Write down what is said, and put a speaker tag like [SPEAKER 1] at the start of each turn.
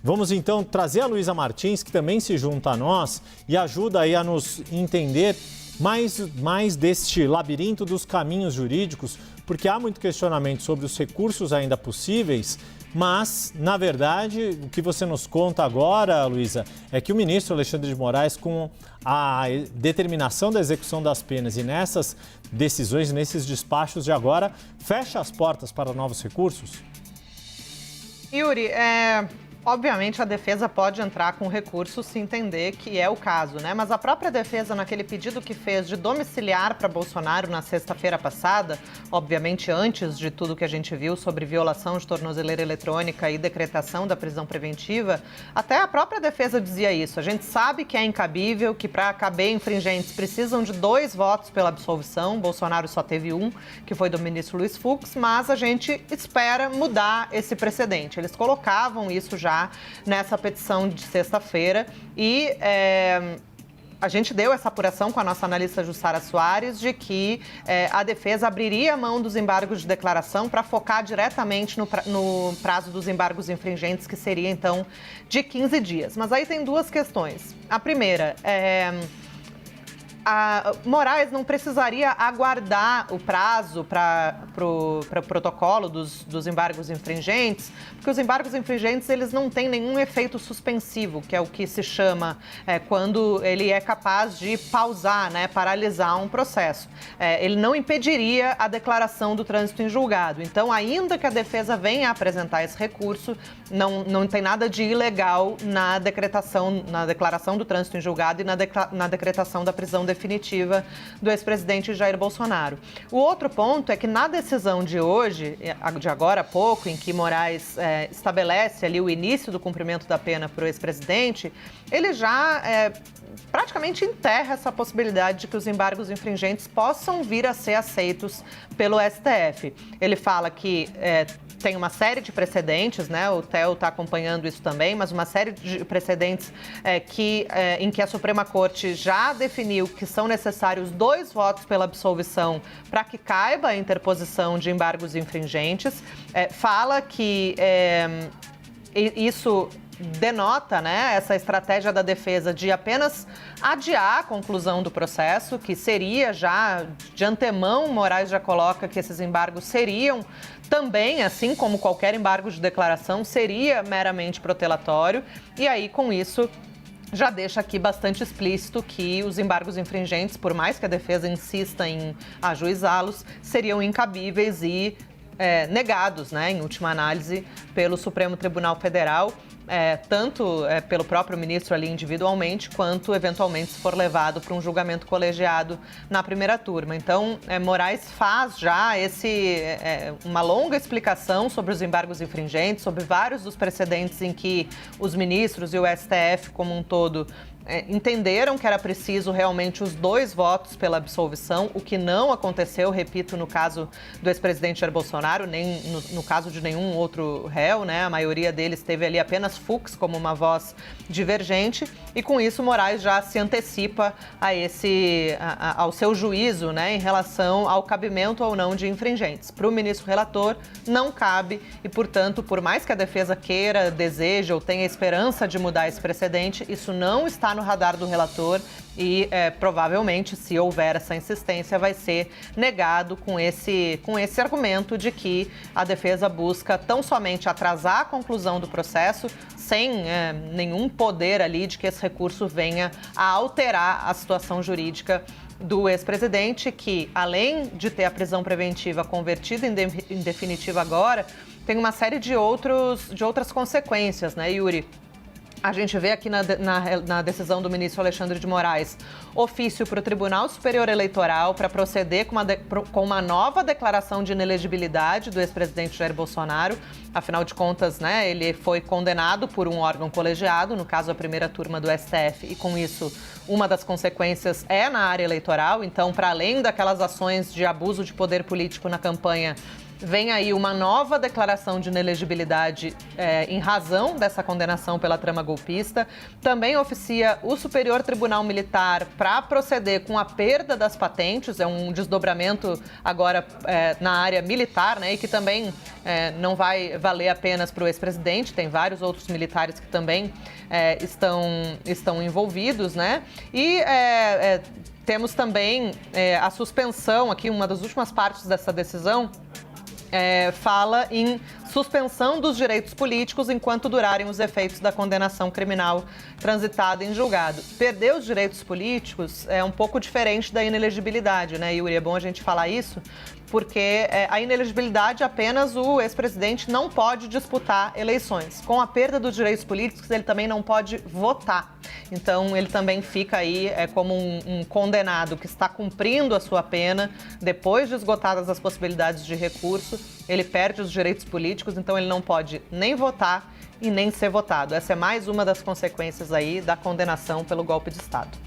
[SPEAKER 1] Vamos então trazer a Luísa Martins, que também se junta a nós e ajuda aí a nos entender mais deste labirinto dos caminhos jurídicos, porque há muito questionamento sobre os recursos ainda possíveis, mas, na verdade, o que você nos conta agora, Luísa, é que o ministro Alexandre de Moraes, com a determinação da execução das penas e nessas decisões, nesses despachos de agora, fecha as portas para novos recursos?
[SPEAKER 2] Yuri, obviamente a defesa pode entrar com recurso se entender que é o caso, né? Mas a própria defesa, naquele pedido que fez de domiciliar para Bolsonaro na sexta-feira passada, obviamente antes de tudo que a gente viu sobre violação de tornozeleira eletrônica e decretação da prisão preventiva, até a própria defesa dizia isso. A gente sabe que é incabível, que para caber infringentes precisam de 2 votos pela absolvição. Bolsonaro só teve 1, que foi do ministro Luiz Fux, mas a gente espera mudar esse precedente. Eles colocavam isso já nessa petição de sexta-feira e a gente deu essa apuração com a nossa analista Jussara Soares de que a defesa abriria a mão dos embargos de declaração para focar diretamente no prazo dos embargos infringentes, que seria então de 15 dias. Mas aí tem 2 questões. A primeira Moraes não precisaria aguardar o prazo para o protocolo dos embargos infringentes, porque os embargos infringentes eles não têm nenhum efeito suspensivo, que é o que se chama quando ele é capaz de pausar, né, paralisar um processo. Ele não impediria a declaração do trânsito em julgado. Então, ainda que a defesa venha a apresentar esse recurso, não tem nada de ilegal na declaração do trânsito em julgado e na decretação da prisão definitiva do ex-presidente Jair Bolsonaro. O outro ponto é que na decisão de hoje, de agora há pouco, em que Moraes estabelece ali o início do cumprimento da pena para o ex-presidente, ele já praticamente enterra essa possibilidade de que os embargos infringentes possam vir a ser aceitos pelo STF. Ele fala que tem uma série de precedentes, né? O Theo está acompanhando isso também, mas uma série de precedentes em que a Suprema Corte já definiu que são necessários 2 votos pela absolvição para que caiba a interposição de embargos infringentes. Fala que isso denota, né, essa estratégia da defesa de apenas adiar a conclusão do processo, que seria já, de antemão, Moraes já coloca que esses embargos seriam também, assim como qualquer embargo de declaração, seria meramente protelatório. E aí, com isso, já deixa aqui bastante explícito que os embargos infringentes, por mais que a defesa insista em ajuizá-los, seriam incabíveis e negados, né, em última análise, pelo Supremo Tribunal Federal, tanto pelo próprio ministro ali individualmente, quanto eventualmente se for levado para um julgamento colegiado na primeira turma. Então, Moraes faz já uma longa explicação sobre os embargos infringentes, sobre vários dos precedentes em que os ministros e o STF como um todo entenderam que era preciso realmente os 2 votos pela absolvição, o que não aconteceu, repito, no caso do ex-presidente Jair Bolsonaro, nem no caso de nenhum outro réu, né? A maioria deles teve ali apenas Fux como uma voz divergente e com isso Moraes já se antecipa ao seu juízo, né, em relação ao cabimento ou não de infringentes. Para o ministro relator, não cabe e, portanto, por mais que a defesa queira, deseje ou tenha esperança de mudar esse precedente, isso não está no radar do relator e provavelmente, se houver essa insistência, vai ser negado com esse argumento de que a defesa busca tão somente atrasar a conclusão do processo, sem nenhum poder ali de que esse recurso venha a alterar a situação jurídica do ex-presidente, que, além de ter a prisão preventiva convertida em definitiva agora, tem uma série de outras consequências, né, Yuri? A gente vê aqui na decisão do ministro Alexandre de Moraes, ofício para o Tribunal Superior Eleitoral para proceder com uma nova declaração de inelegibilidade do ex-presidente Jair Bolsonaro. Afinal de contas, né, ele foi condenado por um órgão colegiado, no caso a primeira turma do STF, e com isso uma das consequências na área eleitoral. Então, para além daquelas ações de abuso de poder político na campanha, vem aí uma nova declaração de inelegibilidade em razão dessa condenação pela trama golpista. Também oficia o Superior Tribunal Militar para proceder com a perda das patentes, é um desdobramento agora na área militar, né, e que também não vai valer apenas para o ex-presidente, tem vários outros militares que também estão envolvidos, né, e temos também a suspensão, aqui uma das últimas partes dessa decisão, fala em suspensão dos direitos políticos enquanto durarem os efeitos da condenação criminal transitada em julgado. Perder os direitos políticos é um pouco diferente da inelegibilidade, né, Yuri? É bom a gente falar isso, porque a inelegibilidade apenas o ex-presidente não pode disputar eleições. Com a perda dos direitos políticos, ele também não pode votar. Então, ele também fica aí como um condenado que está cumprindo a sua pena. Depois de esgotadas as possibilidades de recurso, ele perde os direitos políticos, então ele não pode nem votar e nem ser votado. Essa é mais uma das consequências aí da condenação pelo golpe de Estado.